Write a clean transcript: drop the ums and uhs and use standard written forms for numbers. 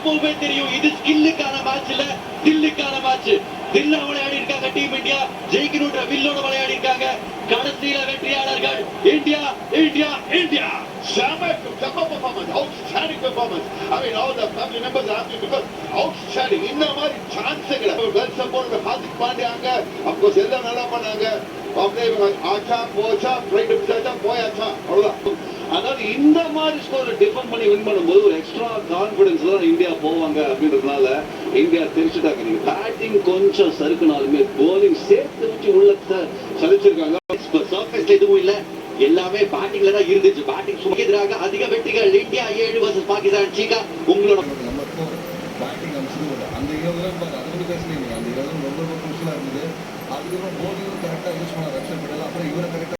எப்பவுமே தெரியும் இது ஸ்கில்லுக்கான மேட்ச் இல்ல, தில்லுக்கான மேட்ச். தில்லா விளையாடி இருக்காங்க டீம் இந்தியா, ஜெயிக்கணும்ன்ற வில்லோட விளையாடி இருக்காங்க. கடைசியில வெற்றியாளர்கள் India, India, India. Sama performance, outstanding performance. I mean, all the family members are happy because outstanding. In the மாதிரி chance well supported Hardik Pandya அங்க, of course எல்லாம் நல்லா பண்ணாங்க. அப்படியே ஆச்சா போச்சா ரைட் பிடிச்சா போயாச்சா அவ்வளவுதான். அதாவது இந்த மாதிரி ஸ்கோரை டிஃபெண்ட் பண்ணி வின் பண்ணும்போது ஒரு எக்ஸ்ட்ரா கான்ஃபிடன்ஸ்ல தான் இந்தியா போவாங்க அப்படின்றதுனால இந்தியா தெரிச்சுட்டாங்க. நீங்க பேட்டிங் கொஞ்சம் சறுக்குனாலுமே போலிங் சேர்த்து வச்சு உள்ளத்தை சலிச்சிருக்காங்க. சர்ஃபேஸ்ல எதுவும் இல்ல, எல்லாமே பேட்டிங்ல தான் இருந்துச்சு. பேட்டிங் எதிராக அதிக வெற்றிகள் இந்தியா 7 வர்சஸ் பாகிஸ்தான். சீகா உங்களோட பேட்டிங் அனுப்பிச்சு அந்த 20 ரன் அதை பற்றி பேசுறீங்க. அந்த 20 ரன் ரொம்ப ரொம்ப குரூஷியலா இருந்தது. அதுக்கப்புறம் போலிங்கும் கரெக்டாக யூஸ் பண்ண ரக்ஷன் பட்டேல், அப்புறம் இவரை கரெக்டாக